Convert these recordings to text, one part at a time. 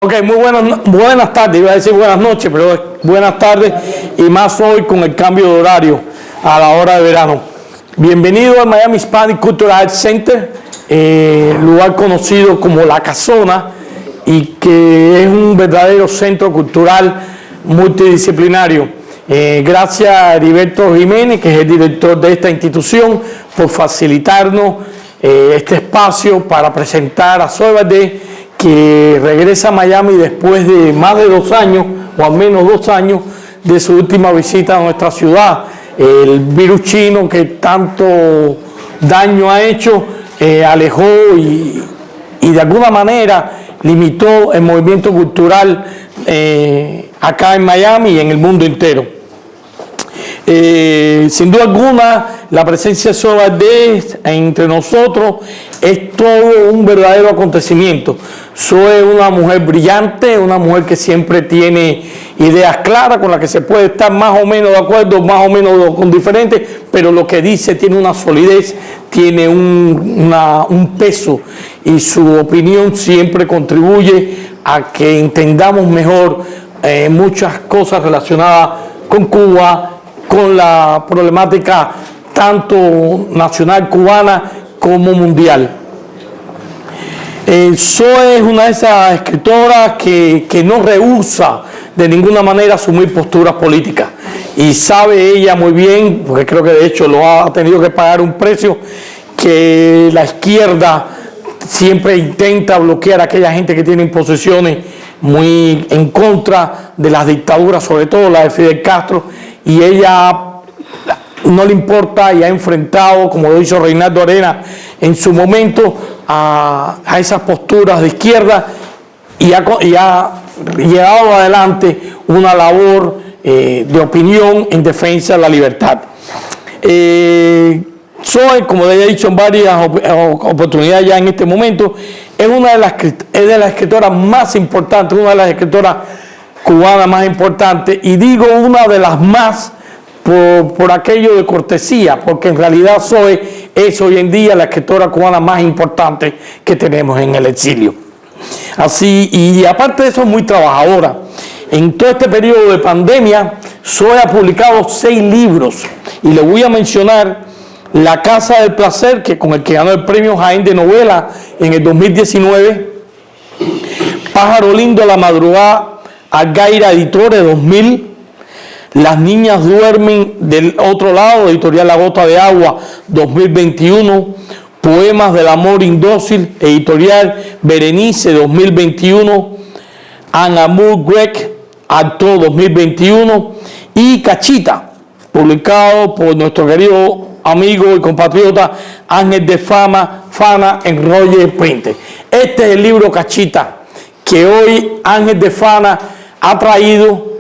Ok, muy buenas tardes, iba a decir buenas noches, pero buenas tardes y más hoy con el cambio de horario a la hora de verano. Bienvenido al Miami Hispanic Cultural Arts Center, lugar conocido como La Casona y que es un verdadero centro cultural multidisciplinario. Gracias a Heriberto Jiménez, que es el director de esta institución, por facilitarnos este espacio para presentar a Zoe Valdez, que regresa a Miami después de más de 2 años, o al menos 2 años, de su última visita a nuestra ciudad. El virus chino que tanto daño ha hecho, alejó y de alguna manera limitó el movimiento cultural acá en Miami y en el mundo entero. Sin duda alguna, la presencia de Zoe Valdez entre nosotros es todo un verdadero acontecimiento. Zoe es una mujer brillante, una mujer que siempre tiene ideas claras, con las que se puede estar más o menos de acuerdo, más o menos con diferentes, pero lo que dice tiene una solidez, tiene un peso, y su opinión siempre contribuye a que entendamos mejor muchas cosas relacionadas con Cuba, con la problemática tanto nacional cubana como mundial. Zoe es una de esas escritoras que no rehúsa de ninguna manera asumir posturas políticas, y sabe ella muy bien, porque creo que de hecho lo ha tenido que pagar un precio, que la izquierda siempre intenta bloquear a aquella gente que tiene posiciones muy en contra de las dictaduras, sobre todo la de Fidel Castro, y ella no le importa y ha enfrentado, como lo hizo Reinaldo Arenas en su momento, a esas posturas de izquierda, y ha llevado adelante una labor de opinión en defensa de la libertad. Zoe, como le he dicho en varias oportunidades ya en este momento, es una de las escritoras más importantes, una de las escritoras cubanas más importantes, y digo una de las más por aquello de cortesía, porque en realidad Zoe es hoy en día la escritora cubana más importante que tenemos en el exilio. Así, y aparte de eso, es muy trabajadora. En todo este periodo de pandemia, Zoe ha publicado 6 libros, y le voy a mencionar La Casa del Placer, con el que ganó el premio Jaén de novela en el 2019, Pájaro Lindo a la Madrugada, Algaira Editores 2000, Las Niñas Duermen del Otro Lado, editorial La Gota de Agua 2021, Poemas del Amor Indócil, editorial Berenice 2021, An Amour Grec, acto 2021, y Cachita, publicado por nuestro querido amigo y compatriota Ángel de Fana en Roger Printe. Este es el libro Cachita que hoy Ángel de Fana ha traído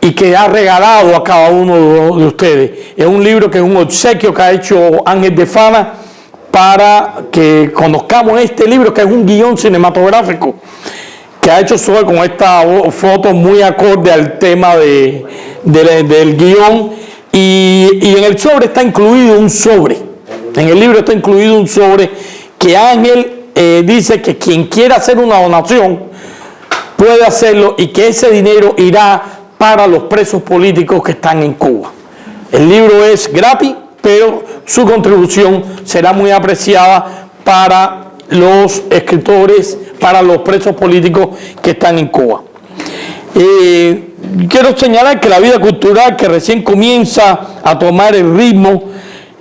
y que ha regalado a cada uno de ustedes. Es un libro que es un obsequio que ha hecho Ángel de Fana para que conozcamos este libro, que es un guión cinematográfico que ha hecho Zoe con esta foto muy acorde al tema del guión, y en el sobre está incluido un sobre. En el libro está incluido un sobre que Ángel dice que quien quiera hacer una donación puede hacerlo, y que ese dinero irá para los presos políticos que están en Cuba. El libro es gratis, pero su contribución será muy apreciada para los escritores, para los presos políticos que están en Cuba. Quiero señalar que la vida cultural que recién comienza a tomar el ritmo,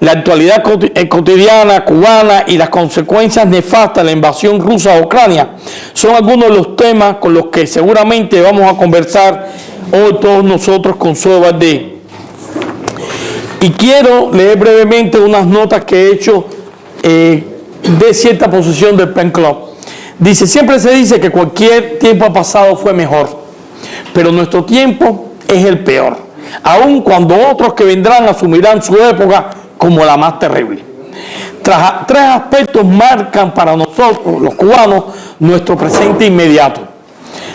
la actualidad cotidiana cubana y las consecuencias nefastas de la invasión rusa a Ucrania son algunos de los temas con los que seguramente vamos a conversar hoy todos nosotros con Zoe Valdez. Y quiero leer brevemente unas notas que he hecho de cierta posición del Pen Club. Dice: siempre se dice que cualquier tiempo pasado fue mejor, pero nuestro tiempo es el peor, aun cuando otros que vendrán asumirán su época como la más terrible. 3 aspectos marcan para nosotros, los cubanos, nuestro presente inmediato.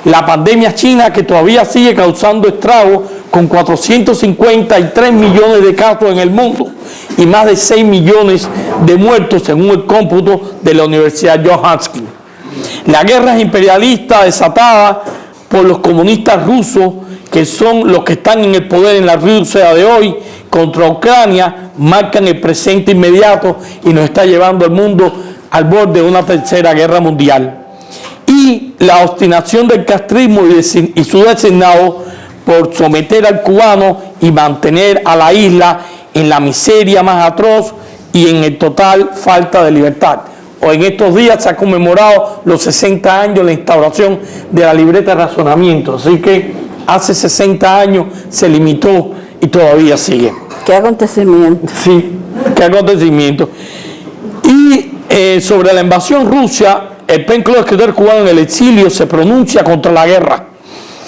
La pandemia china, que todavía sigue causando estragos, con 453 millones de casos en el mundo y más de 6 millones de muertos según el cómputo de la Universidad Johns Hopkins. La guerra imperialista desatada por los comunistas rusos, que son los que están en el poder en la Rusia de hoy, contra Ucrania, marcan el presente inmediato y nos está llevando al mundo al borde de una tercera guerra mundial. Y la obstinación del castrismo y su designado por someter al cubano y mantener a la isla en la miseria más atroz y en el total falta de libertad. O en estos días se ha conmemorado los 60 años de la instauración de la libreta de razonamiento, así que hace 60 años se limitó y todavía sigue. ¿Qué acontecimiento? Sí, qué acontecimiento. Y sobre la invasión rusa, el PEN Club de Escritores Cubanos en el Exilio se pronuncia contra la guerra.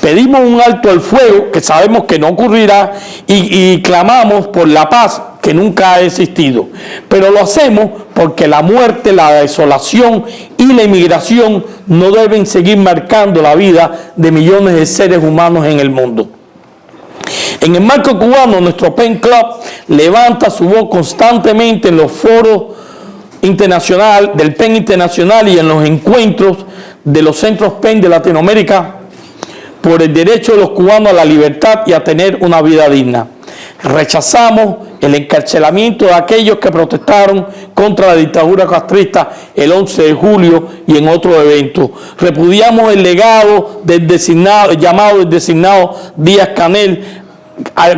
Pedimos un alto al fuego, que sabemos que no ocurrirá, y clamamos por la paz, que nunca ha existido. Pero lo hacemos porque la muerte, la desolación y la inmigración no deben seguir marcando la vida de millones de seres humanos en el mundo. En el marco cubano, nuestro PEN Club levanta su voz constantemente en los foros internacionales, del PEN Internacional y en los encuentros de los centros PEN de Latinoamérica por el derecho de los cubanos a la libertad y a tener una vida digna. Rechazamos el encarcelamiento de aquellos que protestaron contra la dictadura castrista el 11 de julio y en otros eventos. Repudiamos el legado del llamado Díaz-Canel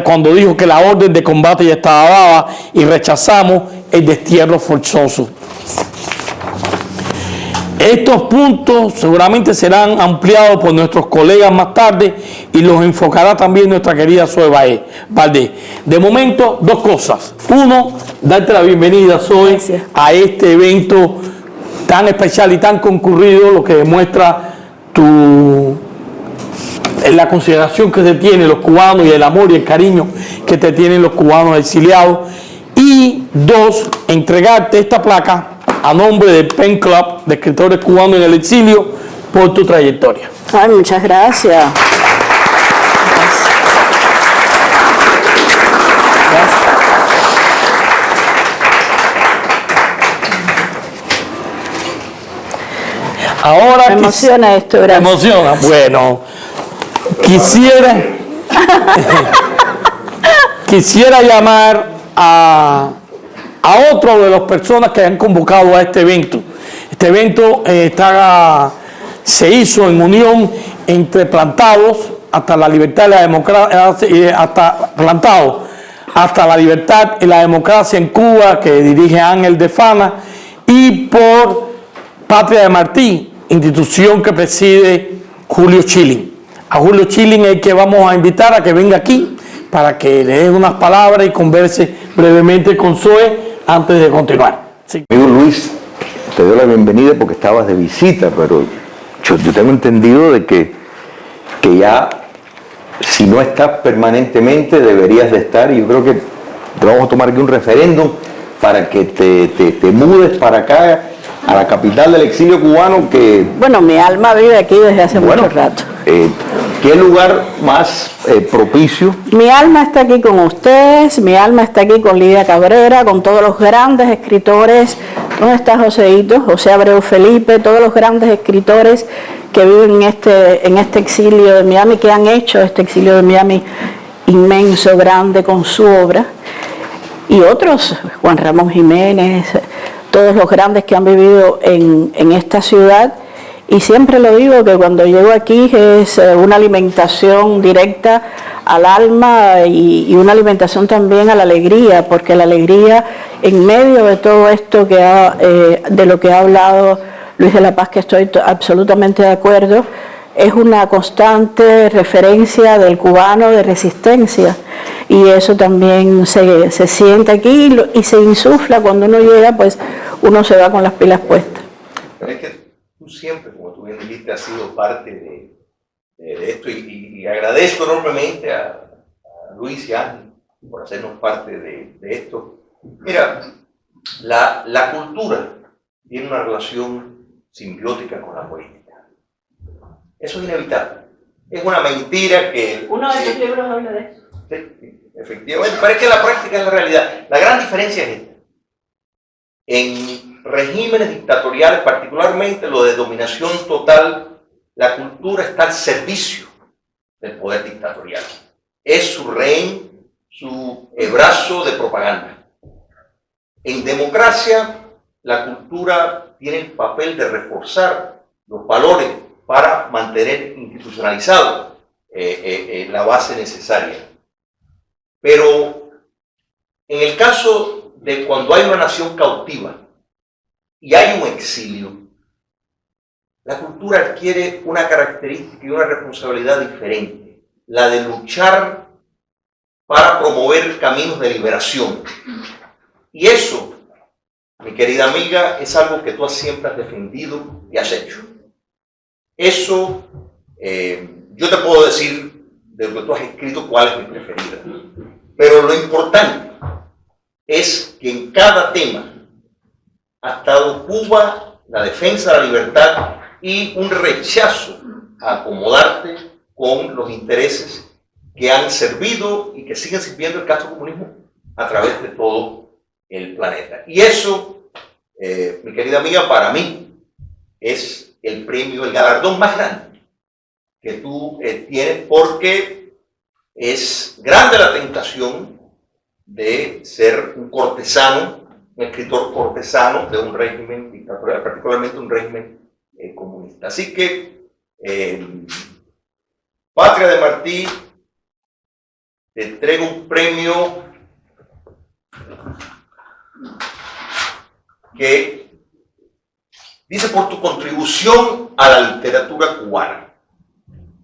cuando dijo que la orden de combate ya estaba dada, y rechazamos el destierro forzoso. Estos puntos seguramente serán ampliados por nuestros colegas más tarde y los enfocará también nuestra querida Zoe Valdés. De momento, dos cosas. Uno, darte la bienvenida, Zoe, a este evento tan especial y tan concurrido, lo que demuestra la consideración que se tienen los cubanos y el amor y el cariño que te tienen los cubanos exiliados. Y dos, entregarte esta placa a nombre del PEN Club de Escritores Cubanos en el Exilio por tu trayectoria. Ay, muchas gracias. Ahora me emociona esto, gracias. Me emociona. Bueno, quisiera llamar a otro de las personas que han convocado a este evento. Este evento se hizo en unión entre Plantados hasta la libertad y la democracia, hasta la libertad y la democracia en Cuba, que dirige Ángel de Fana, y por Patria de Martí, institución que preside Julio Chilling. A Julio Chilling es el que vamos a invitar a que venga aquí para que le dé unas palabras y converse brevemente con Zoe antes de continuar. Sí. Amigo Luis, te doy la bienvenida porque estabas de visita, pero yo tengo entendido de que ya, si no estás permanentemente, deberías de estar, y yo creo que te vamos a tomar aquí un referéndum para que te mudes para acá, a la capital del exilio cubano, que... Bueno, mi alma vive aquí desde hace mucho rato. ¿Qué lugar más propicio? Mi alma está aquí con ustedes, mi alma está aquí con Lidia Cabrera, con todos los grandes escritores. ¿Dónde está Joséito? José Abreu Felipe, todos los grandes escritores que viven en este exilio de Miami, que han hecho este exilio de Miami inmenso, grande, con su obra. Y otros, Juan Ramón Jiménez, todos los grandes que han vivido en esta ciudad. Y siempre lo digo que cuando llego aquí es una alimentación directa al alma y una alimentación también a la alegría, porque la alegría en medio de todo esto de lo que ha hablado Luis de la Paz, que estoy absolutamente de acuerdo, es una constante referencia del cubano de resistencia, y eso también se siente aquí y se insufla cuando uno llega, pues uno se va con las pilas puestas. Pero es que tú siempre, como tú bien dijiste, has sido parte de esto, y agradezco enormemente a Luis y a Ángel por hacernos parte de esto. Mira, la cultura tiene una relación simbiótica con la política. Eso es inevitable. Es una mentira que... Uno de tus libros habla de eso. Sí, efectivamente, pero es que la práctica es la realidad. La gran diferencia es esta. En regímenes dictatoriales, particularmente lo de dominación total, la cultura está al servicio del poder dictatorial. Es su rehén, su brazo de propaganda. En democracia, la cultura tiene el papel de reforzar los valores para mantener institucionalizado la base necesaria. Pero en el caso de cuando hay una nación cautiva y hay un exilio, la cultura adquiere una característica y una responsabilidad diferente, la de luchar para promover caminos de liberación. Y eso, mi querida amiga, es algo que tú siempre has defendido y has hecho. Eso, yo te puedo decir de lo que tú has escrito cuál es mi preferida. Pero lo importante es que en cada tema ha estado Cuba, la defensa de la libertad y un rechazo a acomodarte con los intereses que han servido y que siguen sirviendo el castrocomunismo a través de todo el planeta. Y eso, mi querida amiga, para mí es el premio, el galardón más grande que tú tienes, porque es grande la tentación de ser un cortesano, un escritor cortesano de un régimen dictatorial, particularmente un régimen comunista. Así que, Patria de Martí, te entrego un premio que dice por tu contribución a la literatura cubana.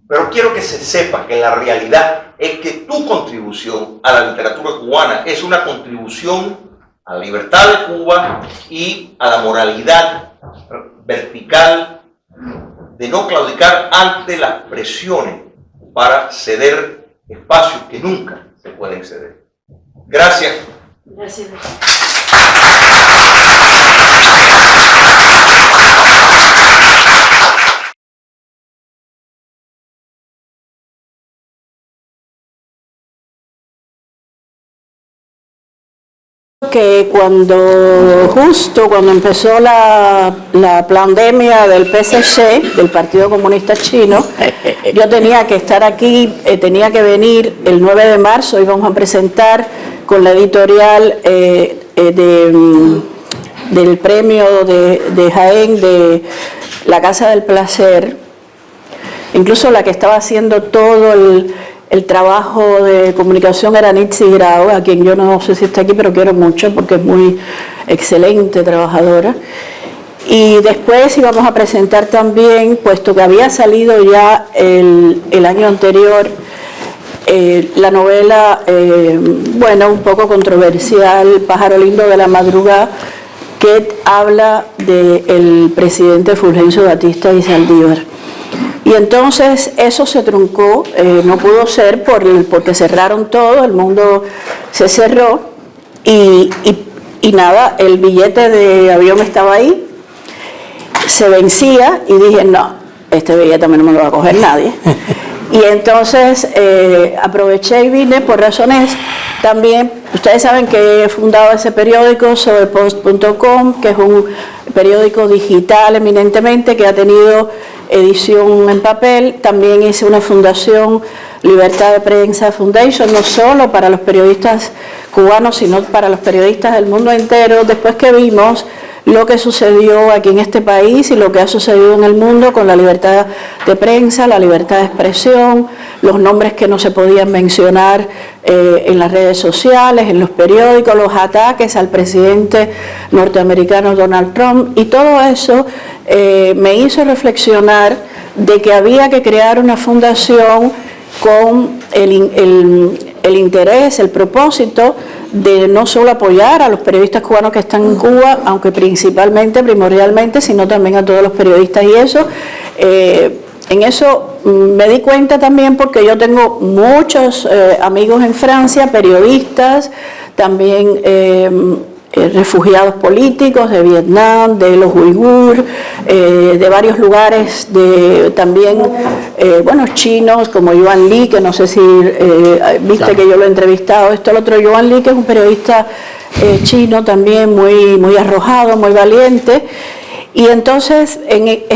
Pero quiero que se sepa que la realidad es que tu contribución a la literatura cubana es una contribución a la libertad de Cuba y a la moralidad vertical de no claudicar ante las presiones para ceder espacios que nunca se pueden ceder. Gracias. Gracias. Que justo cuando empezó la pandemia del PSC, del Partido Comunista Chino, yo tenía que estar aquí, tenía que venir el 9 de marzo, íbamos a presentar con la editorial del premio de Jaén de La Casa del Placer, incluso la que estaba haciendo todo el trabajo de comunicación era Nitsi Grau, a quien yo no sé si está aquí, pero quiero mucho porque es muy excelente trabajadora. Y después íbamos a presentar también, puesto que había salido ya el año anterior, la novela, bueno, un poco controversial, Pájaro Lindo de la Madrugada, que habla del presidente Fulgencio Batista y Saldívar. Y entonces eso se truncó, no pudo ser porque cerraron todo, el mundo se cerró y nada, el billete de avión estaba ahí, se vencía y dije, no, este billete también no me lo va a coger nadie. Y entonces aproveché y vine por razones también, ustedes saben que he fundado ese periódico, sobepost.com, que es un periódico digital eminentemente que ha tenido edición en papel. También hice una fundación, Libertad de Prensa Foundation, no solo para los periodistas cubanos, sino para los periodistas del mundo entero, después que vimos lo que sucedió aquí en este país y lo que ha sucedido en el mundo con la libertad de prensa, la libertad de expresión, los nombres que no se podían mencionar en las redes sociales, en los periódicos, los ataques al presidente norteamericano Donald Trump, y todo eso me hizo reflexionar de que había que crear una fundación con el interés, el propósito de no solo apoyar a los periodistas cubanos que están en Cuba, aunque primordialmente, sino también a todos los periodistas. Y eso, en eso me di cuenta también porque yo tengo muchos amigos en Francia, periodistas, también refugiados políticos de Vietnam, de los uigur, de varios lugares, también chinos como Yuan Li, que no sé si viste que yo lo he entrevistado, el otro Yuan Li, que es un periodista chino también muy arrojado, muy valiente. Y entonces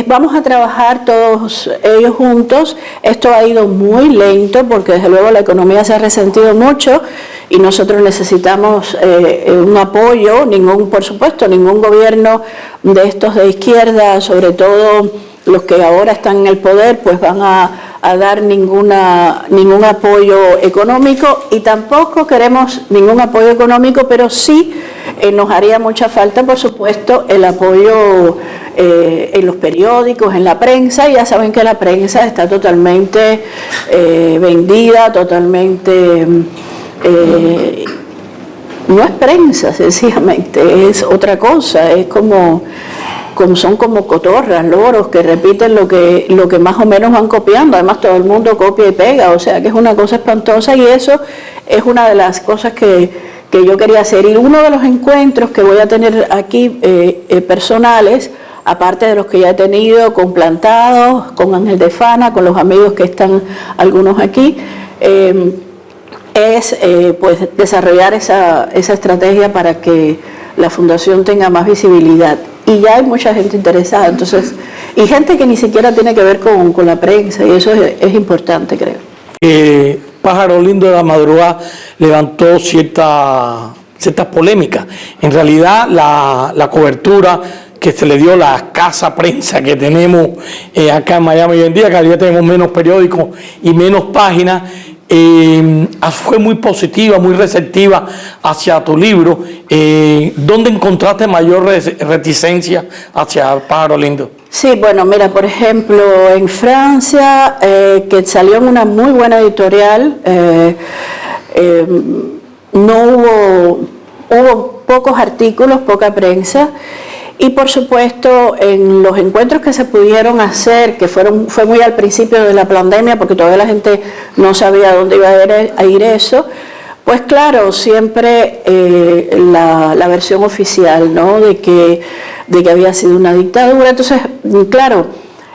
vamos a trabajar todos ellos juntos. Esto ha ido muy lento porque desde luego la economía se ha resentido mucho y nosotros necesitamos un apoyo, por supuesto, ningún gobierno de estos de izquierda, sobre todo los que ahora están en el poder, pues van a dar ningún apoyo económico, y tampoco queremos ningún apoyo económico, pero sí nos haría mucha falta, por supuesto, el apoyo en los periódicos, en la prensa. Ya saben que la prensa está totalmente vendida, totalmente... no es prensa, sencillamente, es otra cosa, es son como cotorras, loros que repiten lo que más o menos van copiando. Además todo el mundo copia y pega, o sea que es una cosa espantosa, y eso es una de las cosas que yo quería hacer. Y uno de los encuentros que voy a tener aquí personales, aparte de los que ya he tenido con Plantados, con Ángel de Fana, con los amigos que están algunos aquí, es pues desarrollar esa estrategia para que la fundación tenga más visibilidad. Y ya hay mucha gente interesada, entonces, y gente que ni siquiera tiene que ver con la prensa, y eso es importante, creo. Pájaro Lindo de la Madrugada levantó ciertas polémicas. En realidad la cobertura que se le dio, la escasa prensa que tenemos acá en Miami hoy en día, cada día tenemos menos periódicos y menos páginas, fue muy positiva, muy receptiva hacia tu libro. ¿Dónde encontraste mayor reticencia hacia Pájaro Lindo? Sí, bueno, mira, por ejemplo, en Francia, que salió en una muy buena editorial, hubo pocos artículos, poca prensa. Y por supuesto, en los encuentros que se pudieron hacer, que fue muy al principio de la pandemia, porque todavía la gente no sabía dónde iba a ir eso, pues claro, siempre la versión oficial, ¿no?, de que había sido una dictadura. Entonces, claro,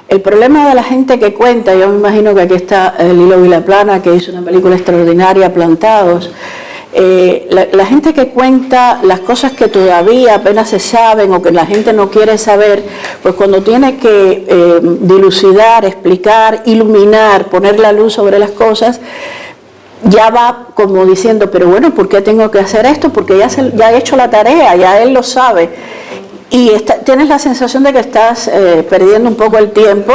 el problema de la gente que cuenta, yo me imagino que aquí está Lilo Vilaplana, que hizo una película extraordinaria, Plantados. La gente que cuenta las cosas que todavía apenas se saben o que la gente no quiere saber, pues cuando tiene que dilucidar, explicar, iluminar, poner la luz sobre las cosas, ya va como diciendo, pero bueno, ¿por qué tengo que hacer esto? Porque ya he hecho la tarea, ya él lo sabe. Y tienes la sensación de que estás perdiendo un poco el tiempo,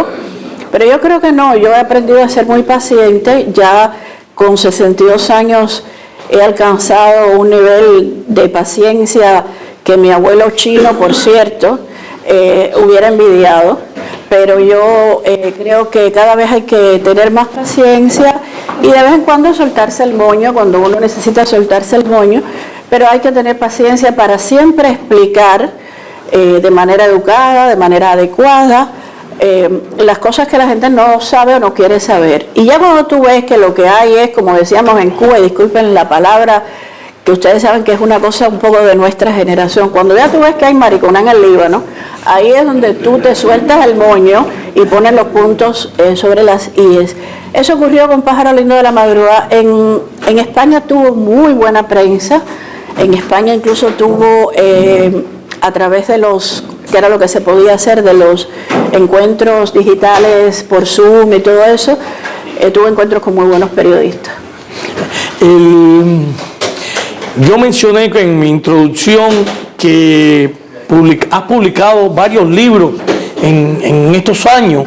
pero yo creo que no. Yo he aprendido a ser muy paciente. Ya con 62 años he alcanzado un nivel de paciencia que mi abuelo chino, por cierto, hubiera envidiado. Pero yo creo que cada vez hay que tener más paciencia y de vez en cuando soltarse el moño cuando uno necesita soltarse el moño, pero hay que tener paciencia para siempre explicar de manera educada, de manera adecuada, las cosas que la gente no sabe o no quiere saber. Y ya cuando tú ves que lo que hay es, como decíamos en Cuba, y disculpen la palabra, que ustedes saben que es una cosa un poco de nuestra generación, cuando ya tú ves que hay mariconá en el Líbano, ahí es donde tú te sueltas el moño y pones los puntos sobre las íes. Eso ocurrió con Pájaro Lindo de la Madrugada. En España tuvo muy buena prensa. En España incluso tuvo, a través de que era lo que se podía hacer, de los encuentros digitales por Zoom y todo eso, tuvo encuentros con muy buenos periodistas. Yo mencioné en mi introducción que has publicado varios libros en estos años.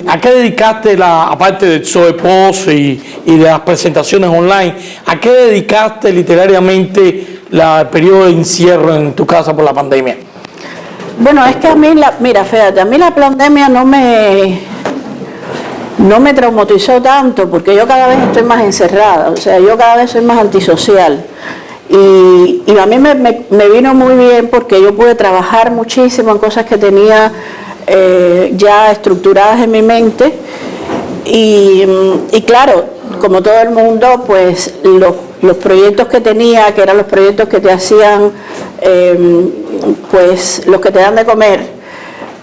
¿A qué dedicaste, aparte del Zoe Post y de las presentaciones online, a qué dedicaste literariamente el periodo de encierro en tu casa por la pandemia? Bueno, es que a mí, mira, fíjate, a mí la pandemia no me traumatizó tanto, porque yo cada vez estoy más encerrada, o sea, yo cada vez soy más antisocial. Y a mí me vino muy bien porque yo pude trabajar muchísimo en cosas que tenía ya estructuradas en mi mente. Y claro, como todo el mundo, pues los proyectos que tenía, que eran los proyectos que te hacían, pues los que te dan de comer,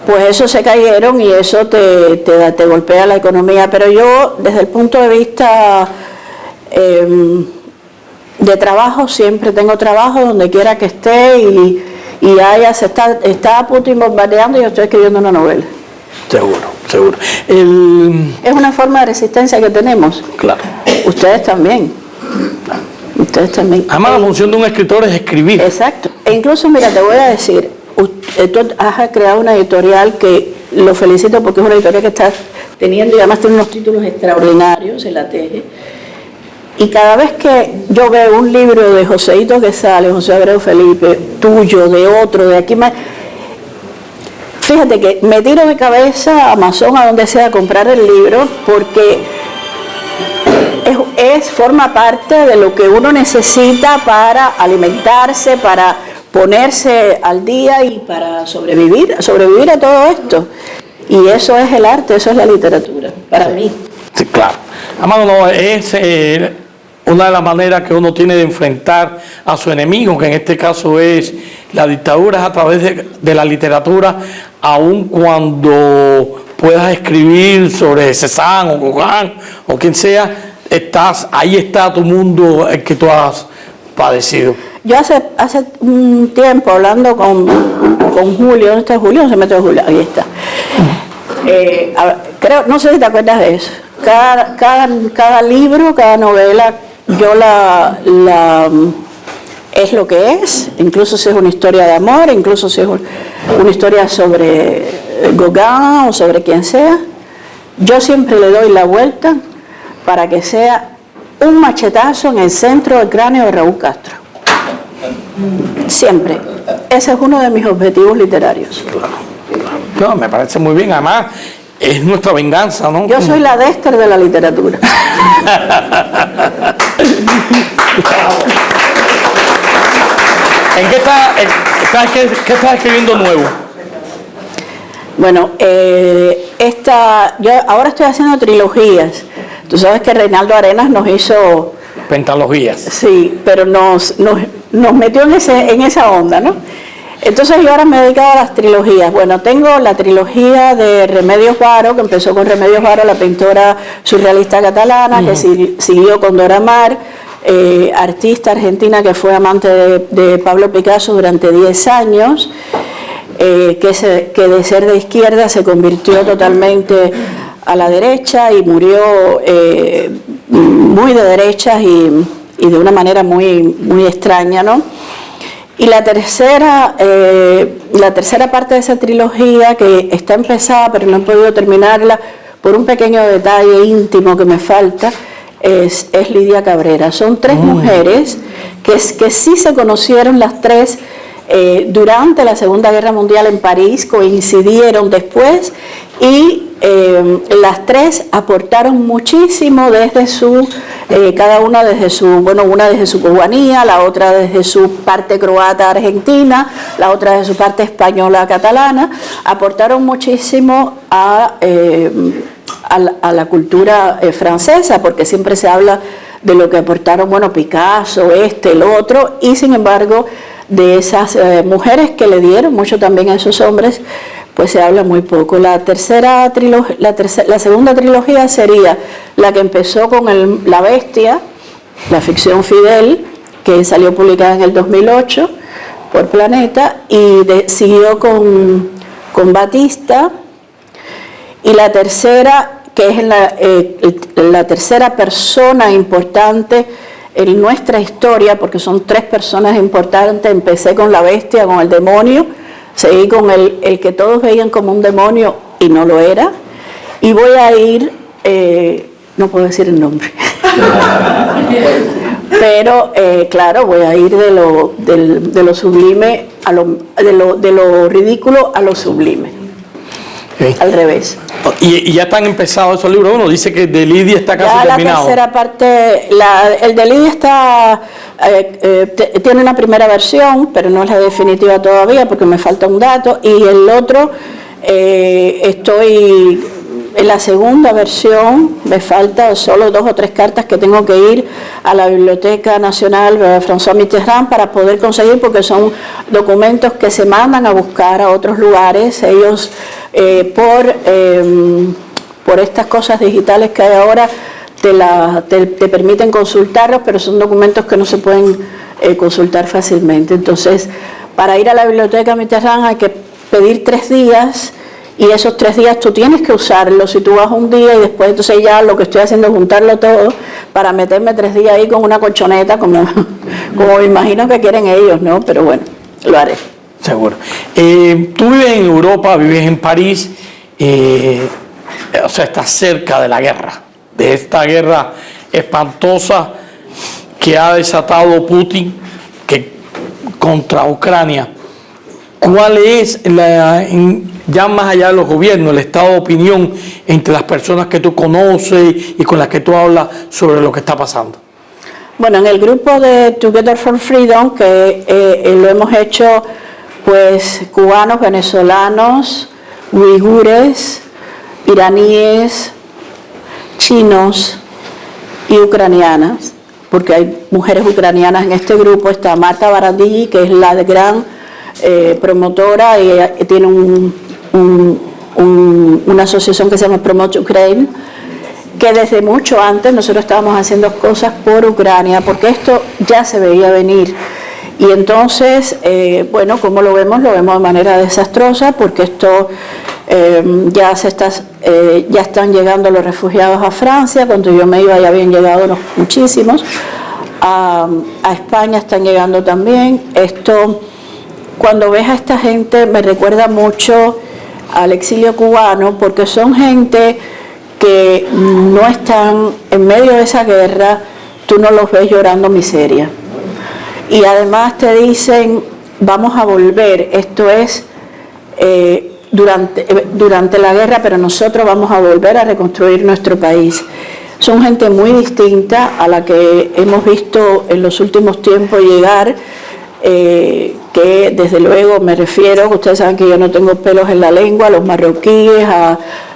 pues eso se cayeron y eso te golpea la economía. Pero yo, desde el punto de vista de trabajo, siempre tengo trabajo donde quiera que esté y está Putin bombardeando y yo estoy escribiendo una novela. Seguro. Es una forma de resistencia que tenemos. Claro. Ustedes también. Además, la función de un escritor es escribir. Exacto. E incluso, mira, te voy a decir, tú has creado una editorial que lo felicito porque es una editorial que está teniendo y además tiene unos títulos extraordinarios en la teje. Y cada vez que yo veo un libro de Joséito que sale, José Abreu Felipe, tuyo, de otro, de aquí más, fíjate que me tiro de cabeza a Amazon, a donde sea, a comprar el libro, porque forma parte de lo que uno necesita para alimentarse, para ponerse al día y para sobrevivir a todo esto. Y eso es el arte, eso es la literatura, para mí. Sí, claro. Amado, no, es una de las maneras que uno tiene de enfrentar a su enemigo, que en este caso es la dictadura, a través de la literatura, aun cuando puedas escribir sobre Cézanne o Gauguin o quien sea, ahí está tu mundo, el que tú has padecido. Yo hace un tiempo hablando con Julio, ¿dónde está Julio? No se mete Julio, ahí está. No sé si te acuerdas de eso. Cada libro, cada novela, yo es lo que es, incluso si es una historia de amor, incluso si es una historia sobre Gauguin o sobre quien sea, yo siempre le doy la vuelta para que sea un machetazo en el centro del cráneo de Raúl Castro. Siempre. Ese es uno de mis objetivos literarios. No, me parece muy bien, además es nuestra venganza, ¿no? Yo soy la Dexter de la literatura. ¿En qué estás escribiendo nuevo? Bueno, yo ahora estoy haciendo trilogías. Tú sabes que Reinaldo Arenas nos hizo... Pentalogías. Sí, pero nos metió en esa onda, ¿no? Entonces yo ahora me he dedicado a las trilogías. Bueno, tengo la trilogía de Remedios Varo, que empezó con Remedios Varo, la pintora surrealista catalana, que siguió con Dora Maar, artista argentina que fue amante de Pablo Picasso durante 10 años, que de ser de izquierda se convirtió totalmente a la derecha y murió muy de derechas y de una manera muy extraña, ¿no? Y la tercera parte de esa trilogía, que está empezada pero no he podido terminarla por un pequeño detalle íntimo que me falta, es Lidia Cabrera. Son 3 mujeres que sí se conocieron las 3 durante la Segunda Guerra Mundial en París, coincidieron después y las 3 aportaron muchísimo desde cada una desde una desde su cubanía, la otra desde su parte croata argentina, la otra desde su parte española catalana, aportaron muchísimo a la cultura francesa, porque siempre se habla de lo que aportaron, Picasso, el otro, y sin embargo de esas mujeres que le dieron mucho también a esos hombres, pues se habla muy poco. La segunda trilogía sería la que empezó con La Bestia, la ficción Fidel, que salió publicada en el 2008 por Planeta, y siguió con Batista, y la tercera, que es la tercera persona importante en nuestra historia, porque son 3 personas importantes. Empecé con La Bestia, con el demonio, seguí con el que todos veían como un demonio y no lo era, y voy a ir, no puedo decir el nombre, pero claro, voy a ir de lo sublime, de lo ridículo a lo sublime. Okay. Al revés. Y ya están empezados esos libros. Uno dice que de Lidia está casi terminado. La tercera parte, el de Lidia está, tiene una primera versión, pero no es la definitiva todavía porque me falta un dato. Y el otro, estoy en la segunda versión me faltan solo 2 o 3 cartas que tengo que ir a la Biblioteca Nacional François Mitterrand para poder conseguir, porque son documentos que se mandan a buscar a otros lugares. Ellos por estas cosas digitales que hay ahora te permiten consultarlos, pero son documentos que no se pueden consultar fácilmente. Entonces, para ir a la Biblioteca Mitterrand hay que pedir 3 días, y esos 3 días tú tienes que usarlos. Si tú vas un día y después, entonces ya lo que estoy haciendo es juntarlo todo para meterme 3 días ahí con una colchoneta, como me imagino que quieren ellos, ¿no? Pero bueno, lo haré. Seguro. Tú vives en Europa, vives en París, o sea, estás cerca de la guerra, de esta guerra espantosa que ha desatado Putin contra Ucrania. ¿Cuál es, ya más allá de los gobiernos, el estado de opinión entre las personas que tú conoces y con las que tú hablas sobre lo que está pasando? Bueno, en el grupo de Together for Freedom, que lo hemos hecho pues cubanos, venezolanos, uigures, iraníes, chinos y ucranianas, porque hay mujeres ucranianas en este grupo. Está Marta Baradí, que es la gran promotora, y tiene una asociación que se llama Promote Ukraine, que desde mucho antes nosotros estábamos haciendo cosas por Ucrania, porque esto ya se veía venir. Y entonces, bueno, como lo vemos de manera desastrosa, porque esto ya están llegando los refugiados a Francia. Cuando yo me iba ya habían llegado muchísimos. A España están llegando también. Esto, cuando ves a esta gente, me recuerda mucho al exilio cubano, porque son gente que no están en medio de esa guerra, tú no los ves llorando miseria. Y además te dicen, vamos a volver, esto es durante la guerra, pero nosotros vamos a volver a reconstruir nuestro país. Son gente muy distinta a la que hemos visto en los últimos tiempos llegar, que desde luego me refiero, ustedes saben que yo no tengo pelos en la lengua, a los marroquíes,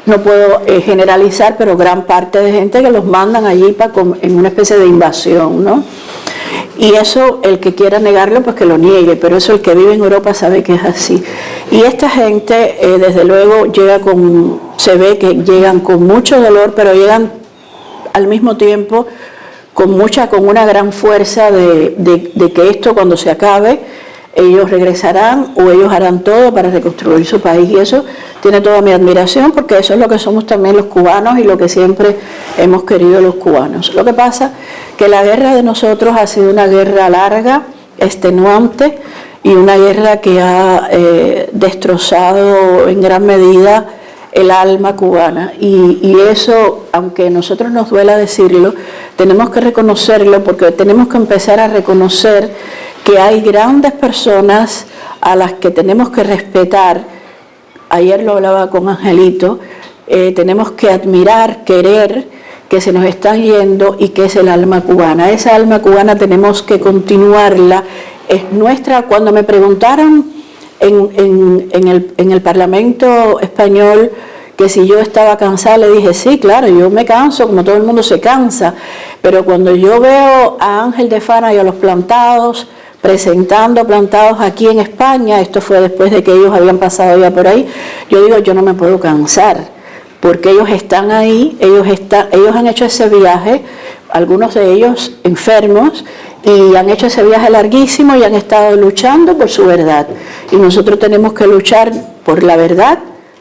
no puedo generalizar, pero gran parte de gente que los mandan allí en una especie de invasión, ¿no? Y eso, el que quiera negarlo, pues que lo niegue, pero eso el que vive en Europa sabe que es así. Y esta gente, desde luego, se ve que llegan con mucho dolor, pero llegan al mismo tiempo con una gran fuerza de que esto, cuando se acabe, ellos regresarán o ellos harán todo para reconstruir su país. Y eso tiene toda mi admiración, porque eso es lo que somos también los cubanos y lo que siempre hemos querido los cubanos. Lo que pasa que la guerra de nosotros ha sido una guerra larga, extenuante, y una guerra que ha destrozado en gran medida el alma cubana. Y eso, aunque a nosotros nos duela decirlo, tenemos que reconocerlo, porque tenemos que empezar a reconocer que hay grandes personas a las que tenemos que respetar. Ayer lo hablaba con Angelito, tenemos que admirar, querer, que se nos están yendo, y que es el alma cubana. Esa alma cubana tenemos que continuarla, es nuestra. Cuando me preguntaron en el Parlamento español que si yo estaba cansada, le dije, sí, claro, yo me canso, como todo el mundo se cansa, pero cuando yo veo a Ángel de Fana y a los Plantados presentando Plantados aquí en España, esto fue después de que ellos habían pasado ya por ahí, yo digo, yo no me puedo cansar, porque ellos están ahí, ellos han hecho ese viaje, algunos de ellos enfermos, y han hecho ese viaje larguísimo y han estado luchando por su verdad. Y nosotros tenemos que luchar por la verdad,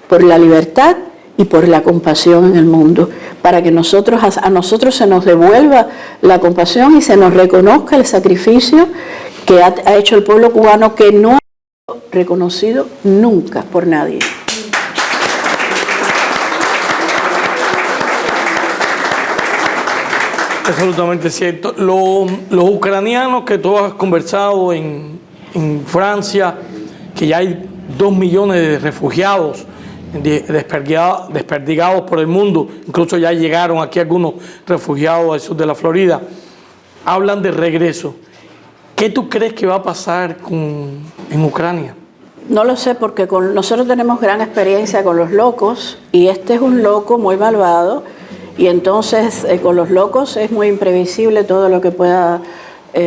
por la libertad y por la compasión en el mundo, para que a nosotros se nos devuelva la compasión y se nos reconozca el sacrificio que ha hecho el pueblo cubano, que no ha sido reconocido nunca por nadie. Absolutamente cierto. Los ucranianos que tú has conversado en Francia, que ya hay 2 millones de refugiados desperdigados por el mundo, incluso ya llegaron aquí algunos refugiados al sur de la Florida, hablan de regreso. ¿Qué tú crees que va a pasar en Ucrania? No lo sé porque nosotros tenemos gran experiencia con los locos y este es un loco muy malvado y entonces con los locos es muy imprevisible todo lo que pueda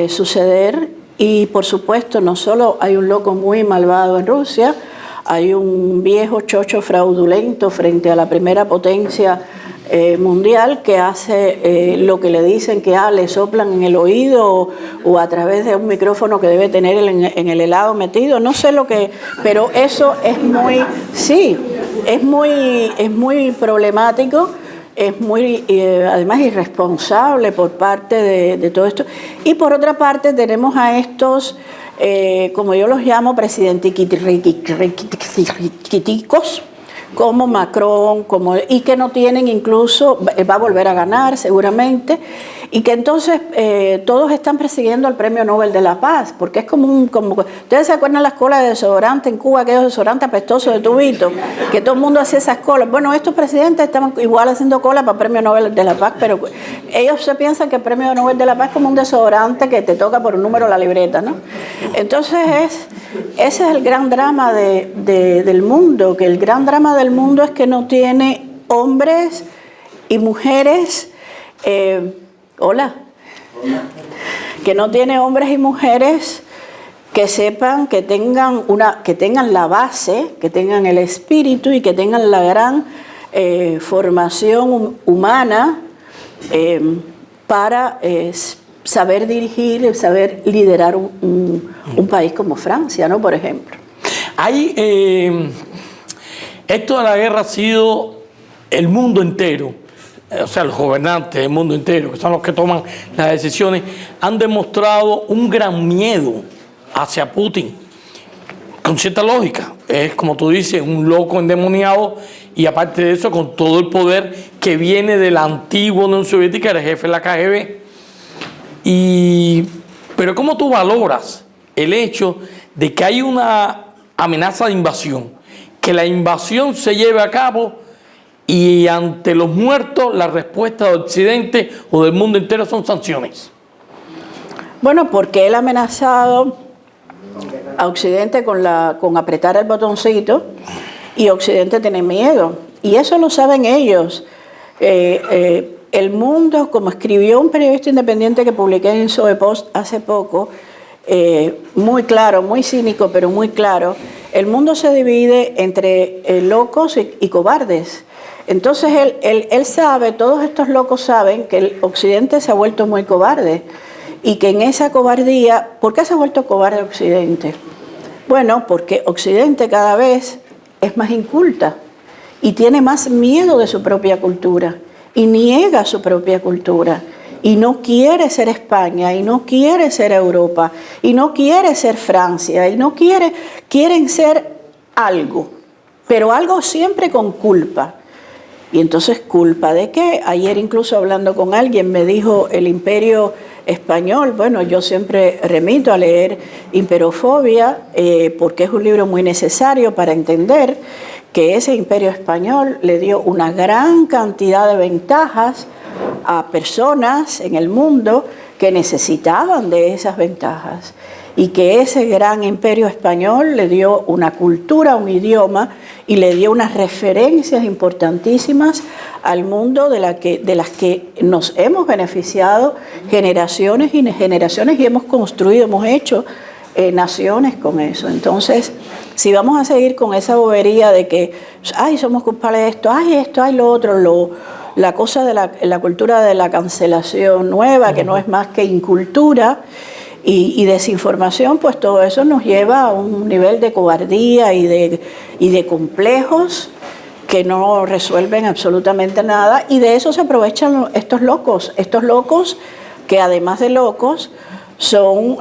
suceder y por supuesto no solo hay un loco muy malvado en Rusia, hay un viejo chocho fraudulento frente a la primera potencia mundial que hace lo que le dicen que le soplan en el oído o a través de un micrófono que debe tener en el helado metido, no sé lo que, pero eso es muy, sí, es muy problemático, es muy además irresponsable por parte de todo esto. Y por otra parte tenemos a estos, como yo los llamo, presidentiquiticos, como Macron, y que no tienen incluso, va a volver a ganar seguramente, y que entonces todos están persiguiendo el Premio Nobel de la Paz, porque es como ¿ustedes se acuerdan las colas de desodorante en Cuba, aquellos desodorantes apestosos de tubito, que todo el mundo hacía esas colas? Bueno, estos presidentes estaban igual haciendo cola para el Premio Nobel de la Paz, pero ellos se piensan que el Premio Nobel de la Paz es como un desodorante que te toca por un número la libreta, ¿no? Entonces ese es el gran drama del mundo, que el gran drama del mundo es que no tiene hombres y mujeres, que no tiene hombres y mujeres que sepan, que tengan la base, que tengan el espíritu y que tengan la gran formación humana para saber dirigir, saber liderar un país como Francia, ¿no? Por ejemplo. Esto de la guerra ha sido el mundo entero, o sea, los gobernantes del mundo entero, que son los que toman las decisiones, han demostrado un gran miedo hacia Putin, con cierta lógica. Es, como tú dices, un loco endemoniado y aparte de eso, con todo el poder que viene de la antigua Unión Soviética, era jefe de la KGB. Pero ¿cómo tú valoras el hecho de que hay una amenaza de invasión? Que la invasión se lleve a cabo y ante los muertos la respuesta de Occidente o del mundo entero son sanciones. Bueno, porque él ha amenazado a Occidente con apretar el botoncito y Occidente tiene miedo. Y eso lo saben ellos. El mundo, como escribió un periodista independiente que publiqué en Soe Post hace poco, muy claro, muy cínico, pero muy claro, el mundo se divide entre locos y cobardes. Entonces él sabe, todos estos locos saben que el Occidente se ha vuelto muy cobarde y que en esa cobardía, ¿por qué se ha vuelto cobarde Occidente? Bueno, porque Occidente cada vez es más inculta y tiene más miedo de su propia cultura y niega su propia cultura y no quiere ser España y no quiere ser Europa y no quiere ser Francia y no quieren ser algo, pero algo siempre con culpa. Y entonces, ¿culpa de qué? Ayer incluso hablando con alguien me dijo el imperio español. Bueno, yo siempre remito a leer Imperofobia porque es un libro muy necesario para entender que ese imperio español le dio una gran cantidad de ventajas a personas en el mundo que necesitaban de esas ventajas y que ese gran imperio español le dio una cultura, un idioma y le dio unas referencias importantísimas al mundo de las que nos hemos beneficiado generaciones y generaciones y hemos construido, hemos hecho naciones con eso. Entonces, si vamos a seguir con esa bobería de que ay, somos culpables de esto, ay lo otro, la cosa de la cultura de la cancelación nueva, que no es más que incultura y desinformación, pues todo eso nos lleva a un nivel de cobardía y de complejos que no resuelven absolutamente nada, y de eso se aprovechan estos locos que además de locos son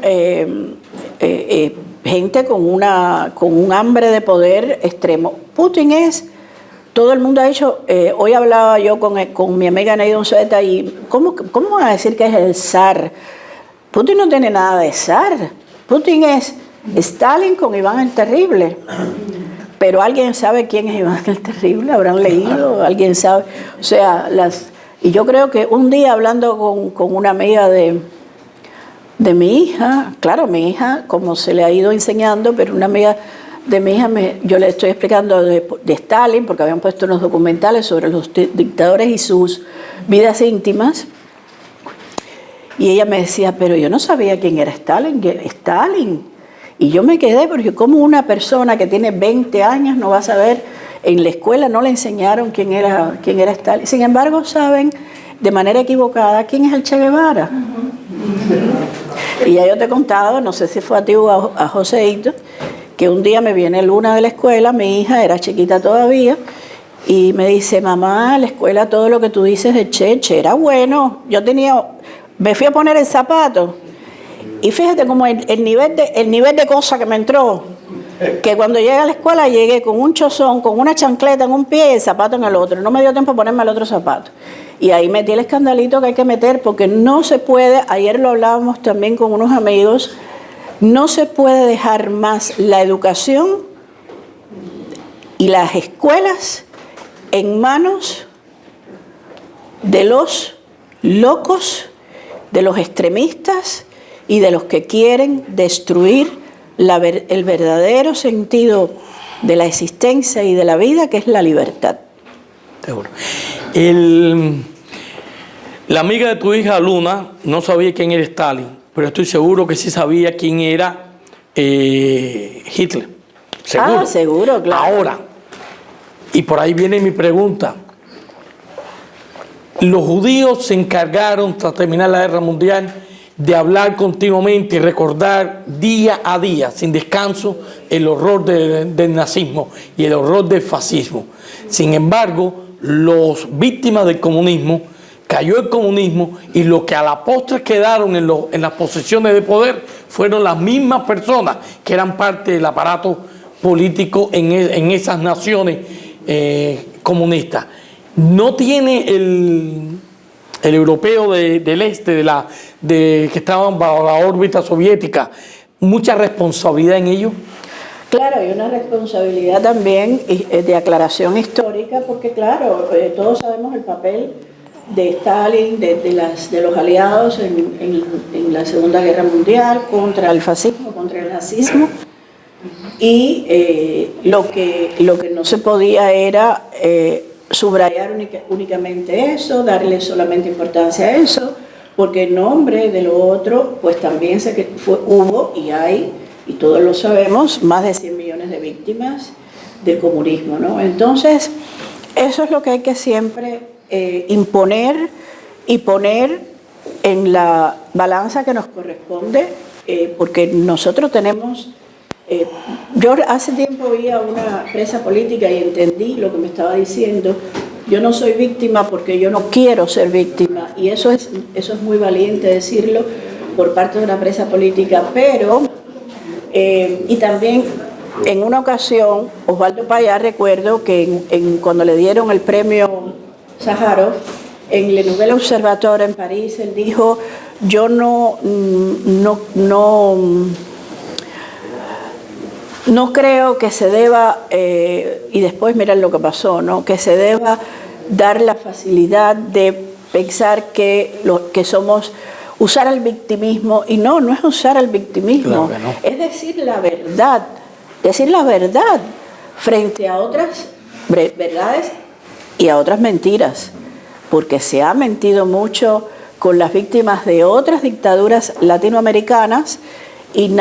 gente con un hambre de poder extremo. Putin es, todo el mundo ha dicho, hoy hablaba yo con mi amiga Neidon Zeta y ¿cómo van a decir que es el zar? Putin no tiene nada de zar. Putin es Stalin con Iván el Terrible. Pero ¿alguien sabe quién es Iván el Terrible? ¿Habrán leído? ¿Alguien sabe? O sea, y yo creo que un día hablando con una amiga de mi hija, claro, mi hija, como se le ha ido enseñando, pero una amiga de mi hija, yo le estoy explicando de Stalin, porque habían puesto unos documentales sobre los dictadores y sus vidas íntimas. Y ella me decía, pero yo no sabía quién era Stalin. Stalin. Y yo me quedé, porque como una persona que tiene 20 años no va a saber, en la escuela no le enseñaron quién era Stalin. Sin embargo, saben de manera equivocada quién es el Che Guevara. Y ya yo te he contado, no sé si fue a ti o a Joseito, que un día me viene Luna de la escuela, mi hija era chiquita todavía, y me dice, mamá, la escuela todo lo que tú dices de Che era bueno. Me fui a poner el zapato, y fíjate como el nivel de cosa que me entró, que cuando llegué a la escuela llegué con un chozón, con una chancleta en un pie y el zapato en el otro. No me dio tiempo a ponerme el otro zapato. Y ahí metí el escandalito que hay que meter, porque no se puede, ayer lo hablábamos también con unos amigos, no se puede dejar más la educación y las escuelas en manos de los locos, de los extremistas y de los que quieren destruir el verdadero sentido de la existencia y de la vida, que es la libertad. Seguro. La amiga de tu hija Luna no sabía quién era Stalin, pero estoy seguro que sí sabía quién era Hitler. Seguro. Ah, seguro, claro. Ahora, y por ahí viene mi pregunta. Los judíos se encargaron, tras terminar la guerra mundial, de hablar continuamente y recordar día a día, sin descanso, el horror del nazismo y el horror del fascismo. Sin embargo, los víctimas del comunismo, cayó el comunismo, y los que a la postre quedaron en las posiciones de poder fueron las mismas personas que eran parte del aparato político en esas naciones comunistas. No tiene el europeo del este, que estaban bajo la órbita soviética, mucha responsabilidad en ello. Claro, hay una responsabilidad también de aclaración histórica, porque claro, todos sabemos el papel de Stalin, de los aliados en la Segunda Guerra Mundial contra el fascismo, contra el nazismo, y lo que no se podía era subrayar únicamente eso, darle solamente importancia a eso, porque en nombre de lo otro, pues también hubo y hay, y todos lo sabemos, más de 100 millones de víctimas del comunismo, ¿no? Entonces, eso es lo que hay que siempre imponer y poner en la balanza que nos corresponde, porque nosotros tenemos... yo hace tiempo vi a una presa política y entendí lo que me estaba diciendo. Yo no soy víctima porque yo no quiero ser víctima, y eso es muy valiente decirlo por parte de una presa política, pero y también en una ocasión Osvaldo Payá, recuerdo que cuando le dieron el premio Sájarov en Le Nouvel Observateur en París, él dijo, yo no creo que se deba, y después miren lo que pasó, ¿no? Que se deba dar la facilidad de pensar que somos, usar el victimismo, y no es usar el victimismo, claro, no. Es decir la verdad frente a otras verdades y a otras mentiras, porque se ha mentido mucho con las víctimas de otras dictaduras latinoamericanas y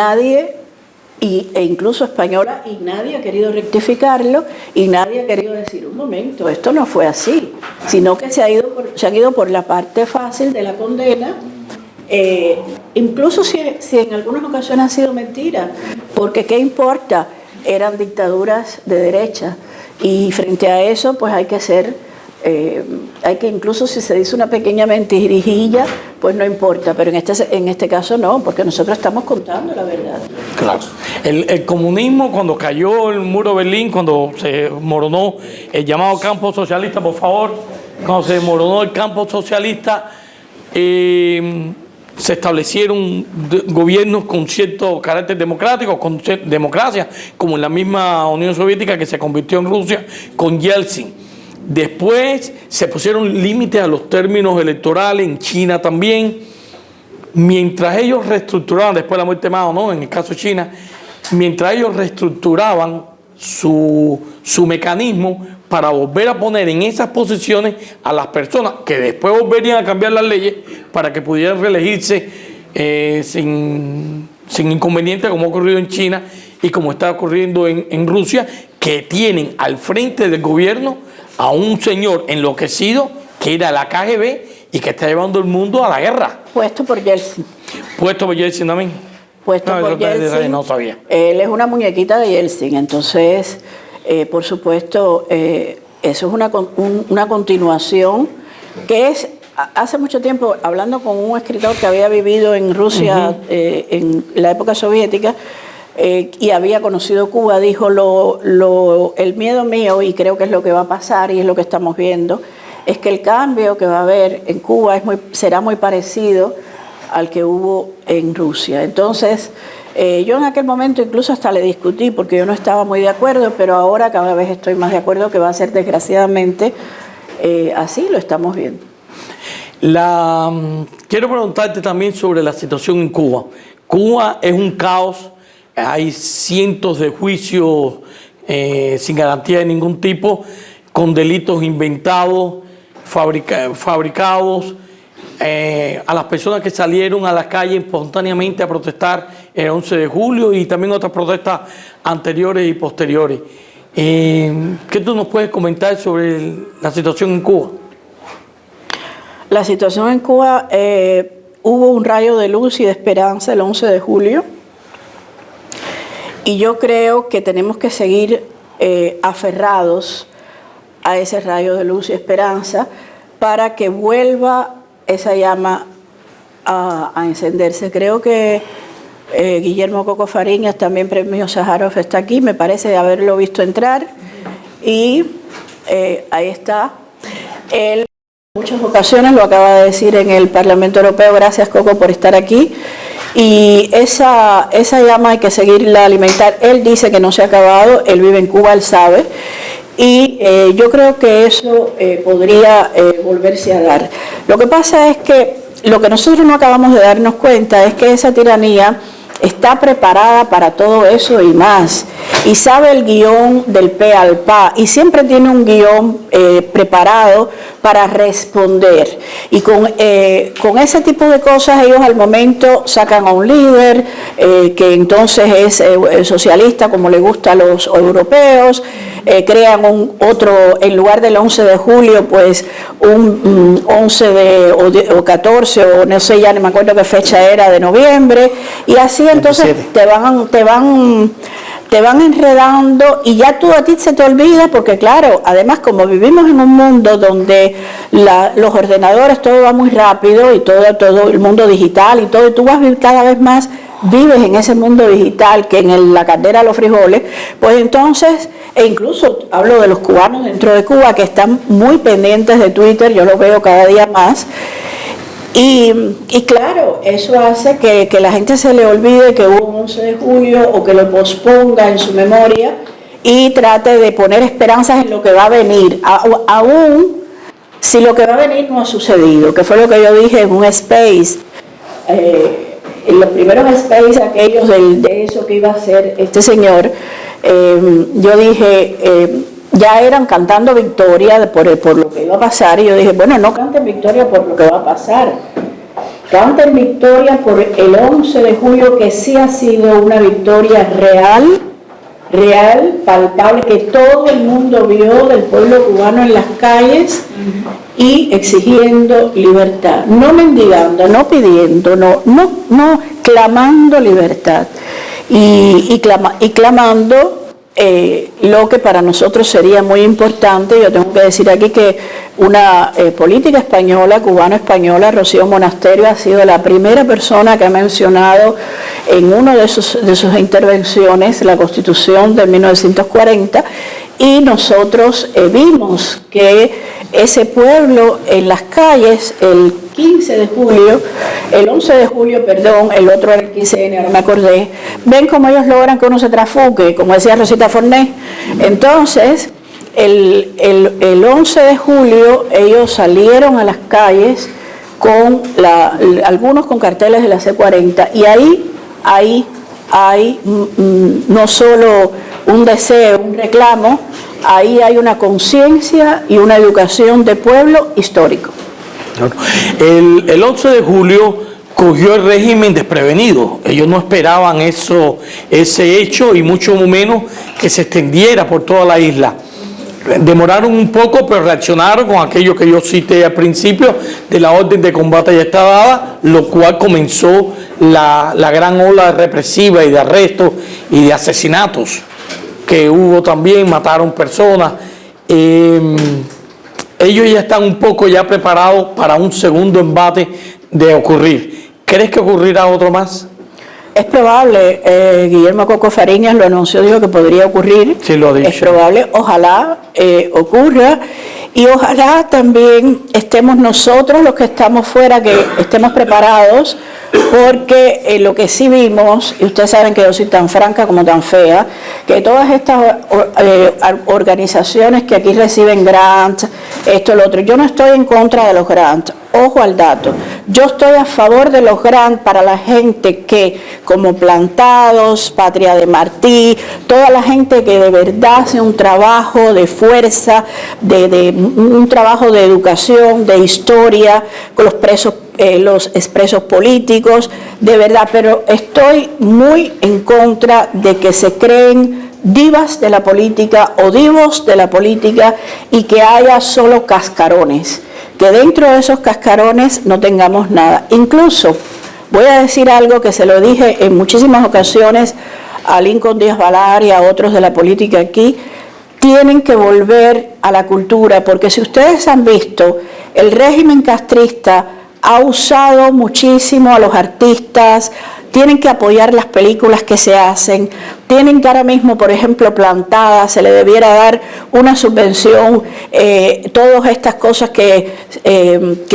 e incluso española, y nadie ha querido rectificarlo, y nadie ha querido decir, un momento, esto no fue así, sino que se han ido por la parte fácil de la condena, incluso si en algunas ocasiones ha sido mentira, porque ¿qué importa? Eran dictaduras de derecha, y frente a eso pues hay que incluso si se dice una pequeña mentirijilla, pues no importa, pero en este caso no, porque nosotros estamos contando la verdad. Claro. El comunismo, cuando cayó el muro de Berlín, cuando se moronó el llamado campo socialista, por favor, cuando se moronó el campo socialista, se establecieron gobiernos con cierto carácter democrático, con democracia, como en la misma Unión Soviética, que se convirtió en Rusia con Yeltsin. Después se pusieron límites a los términos electorales, en China también. Mientras ellos reestructuraban, después de la muerte de Mao, ¿no? En el caso de China, mientras ellos reestructuraban su mecanismo para volver a poner en esas posiciones a las personas que después volverían a cambiar las leyes para que pudieran reelegirse sin inconveniente, como ha ocurrido en China y como está ocurriendo en Rusia, que tienen al frente del gobierno a un señor enloquecido que era la KGB y que está llevando el mundo a la guerra. Puesto por Yeltsin. Puesto por Yeltsin también. Puesto por Yeltsin. No sabía. Él es una muñequita de Yeltsin, entonces, por supuesto, eso es una continuación que es, hace mucho tiempo, hablando con un escritor que había vivido en Rusia en la época soviética, y había conocido Cuba, dijo, el miedo mío, y creo que es lo que va a pasar y es lo que estamos viendo, es que el cambio que va a haber en Cuba será muy parecido al que hubo en Rusia. Entonces, yo en aquel momento incluso hasta le discutí porque yo no estaba muy de acuerdo, pero ahora cada vez estoy más de acuerdo que va a ser desgraciadamente así, lo estamos viendo. Quiero preguntarte también sobre la situación en Cuba. Cuba es un caos. Hay cientos de juicios sin garantía de ningún tipo, con delitos inventados, fabricados. A las personas que salieron a la calle espontáneamente a protestar el 11 de julio y también otras protestas anteriores y posteriores. ¿Qué tú nos puedes comentar sobre la situación en Cuba? La situación en Cuba, hubo un rayo de luz y de esperanza el 11 de julio. Y yo creo que tenemos que seguir aferrados a ese rayo de luz y esperanza para que vuelva esa llama a encenderse. Creo que Guillermo Coco Fariñas, también premio Sájarov, está aquí, me parece haberlo visto entrar, y ahí está. Él en muchas ocasiones lo acaba de decir en el Parlamento Europeo. Gracias, Coco, por estar aquí. Y esa llama hay que seguirla alimentar. Él dice que no se ha acabado, él vive en Cuba, él sabe, y yo creo que eso podría volverse a dar. Lo que pasa es que lo que nosotros no acabamos de darnos cuenta es que esa tiranía está preparada para todo eso y más, y sabe el guión del pe al pa, y siempre tiene un guión preparado para responder, y con ese tipo de cosas ellos al momento sacan a un líder que entonces es socialista como le gusta a los europeos, crean otro, en lugar del 11 de julio, pues un 11 o 14, o no sé, ya no me acuerdo qué fecha era, de noviembre, y así entonces te van enredando, y ya a ti se te olvida, porque claro, además como vivimos en un mundo donde los ordenadores, todo va muy rápido, y todo el mundo digital y todo, y tú vas cada vez más, vives en ese mundo digital que en la caldera de los frijoles, pues entonces, e incluso hablo de los cubanos dentro de Cuba que están muy pendientes de Twitter, yo lo veo cada día más, y claro, eso hace que la gente se le olvide que hubo un 11 de julio o que lo posponga en su memoria y trate de poner esperanzas en lo que va a venir, aún si lo que va a venir no ha sucedido, que fue lo que yo dije en un space, en los primeros space aquellos de eso que iba a hacer este señor, yo dije, ya eran cantando victoria por lo que iba a pasar, y yo dije, bueno, no canten victoria por lo que va a pasar, canten victoria por el 11 de julio, que sí ha sido una victoria real, palpable, que todo el mundo vio, del pueblo cubano en las calles y exigiendo libertad, no mendigando, no pidiendo, no clamando libertad y clamando lo que para nosotros sería muy importante. Yo tengo que decir aquí que una política española, cubano-española, Rocío Monasterio, ha sido la primera persona que ha mencionado en una de sus intervenciones la Constitución de 1940, y nosotros vimos que ese pueblo en las calles el 15 de julio, el 11 de julio, perdón, el otro era el 15N, ahora me acordé, ven cómo ellos logran que uno se trafuque, como decía Rosita Fornés. Entonces, el 11 de julio ellos salieron a las calles con algunos con carteles de la C40, y ahí hay no solo un deseo, un reclamo, ahí hay una conciencia y una educación de pueblo histórico. El 11 de julio cogió el régimen desprevenido. Ellos no esperaban ese hecho y mucho menos que se extendiera por toda la isla. Demoraron un poco, pero reaccionaron con aquello que yo cité al principio de la orden de combate ya está dada, lo cual comenzó la gran ola represiva y de arrestos y de asesinatos que hubo también, mataron personas. Ellos ya están un poco ya preparados para un segundo embate de ocurrir. ¿Crees que ocurrirá otro más? Es probable, Guillermo Coco Fariñas lo anunció, dijo que podría ocurrir. Sí, lo ha dicho. Es probable, ojalá ocurra, y ojalá también estemos nosotros, los que estamos fuera, que estemos preparados, porque lo que sí vimos, y ustedes saben que yo soy tan franca como tan fea, que todas estas organizaciones que aquí reciben grants, esto, lo otro, yo no estoy en contra de los grants. Ojo al dato, yo estoy a favor de los grants para la gente que, como Plantados, Patria de Martí, toda la gente que de verdad hace un trabajo de fuerza, un trabajo de educación, de historia, con los presos, los expresos políticos, de verdad, pero estoy muy en contra de que se creen divas de la política o divos de la política y que haya solo cascarones. Que dentro de esos cascarones no tengamos nada. Incluso, voy a decir algo que se lo dije en muchísimas ocasiones a Lincoln Díaz Balar y a otros de la política aquí, tienen que volver a la cultura, porque si ustedes han visto, el régimen castrista ha usado muchísimo a los artistas, tienen que apoyar las películas que se hacen, tienen que ahora mismo, por ejemplo, Plantada, se le debiera dar una subvención, todas estas cosas que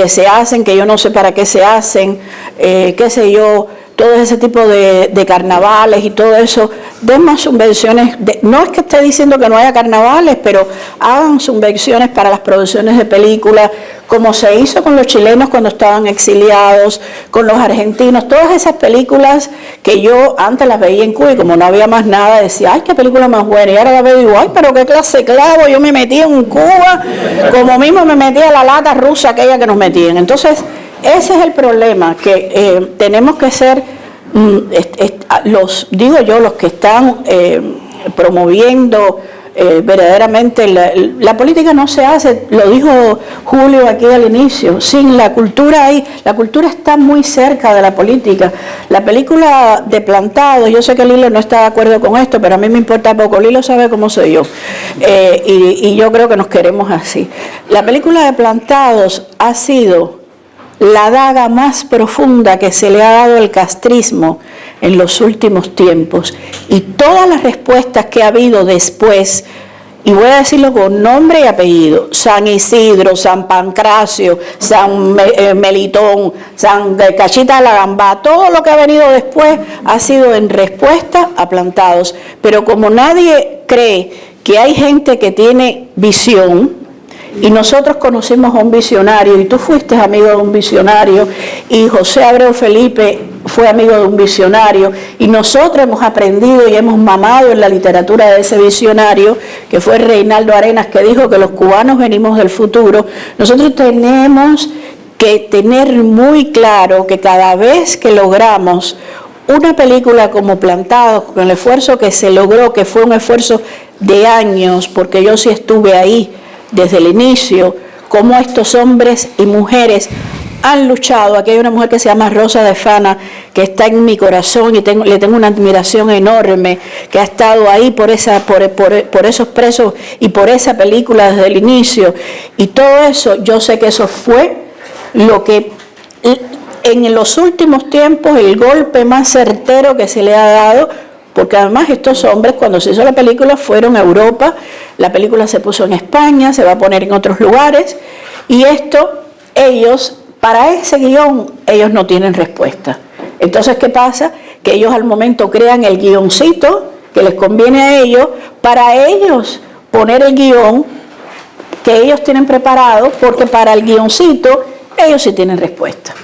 se hacen, que yo no sé para qué se hacen, qué sé yo, todo ese tipo de carnavales y todo eso, den más subvenciones, no es que esté diciendo que no haya carnavales, pero hagan subvenciones para las producciones de películas, como se hizo con los chilenos cuando estaban exiliados, con los argentinos, todas esas películas que yo antes las veía en Cuba y como no había más nada, decía, ay, qué película más buena, y ahora la veo y digo, ay, pero qué clase de clavo, yo me metí en Cuba, como mismo me metí a la lata rusa aquella que nos metían. Entonces, ese es el problema, que tenemos que ser, los que están promoviendo verdaderamente la política no se hace, lo dijo Julio aquí al inicio, sin la cultura ahí, la cultura está muy cerca de la política. La película de Plantados, yo sé que Lilo no está de acuerdo con esto, pero a mí me importa poco, Lilo sabe cómo soy yo, y yo creo que nos queremos así. La película de Plantados ha sido la daga más profunda que se le ha dado al castrismo en los últimos tiempos, y todas las respuestas que ha habido después, y voy a decirlo con nombre y apellido, San Isidro, San Pancracio, San Melitón, San Cachita de la Gambá, todo lo que ha venido después ha sido en respuesta a Plantados, pero como nadie cree que hay gente que tiene visión, y nosotros conocimos a un visionario, y tú fuiste amigo de un visionario, y José Abreu Felipe fue amigo de un visionario, y nosotros hemos aprendido y hemos mamado en la literatura de ese visionario, que fue Reinaldo Arenas, que dijo que los cubanos venimos del futuro. Nosotros tenemos que tener muy claro que cada vez que logramos una película como Plantados, con el esfuerzo que se logró, que fue un esfuerzo de años, porque yo sí estuve ahí desde el inicio, cómo estos hombres y mujeres han luchado. Aquí hay una mujer que se llama Rosa de Fana, que está en mi corazón y le tengo una admiración enorme, que ha estado ahí por esos presos y por esa película desde el inicio. Y todo eso, yo sé que eso fue lo que en los últimos tiempos el golpe más certero que se le ha dado, porque además estos hombres, cuando se hizo la película, fueron a Europa, la película se puso en España, se va a poner en otros lugares, y esto, ellos, para ese guión, ellos no tienen respuesta. Entonces, ¿qué pasa? Que ellos al momento crean el guioncito que les conviene a ellos, para ellos poner el guión que ellos tienen preparado, porque para el guioncito ellos sí tienen respuesta.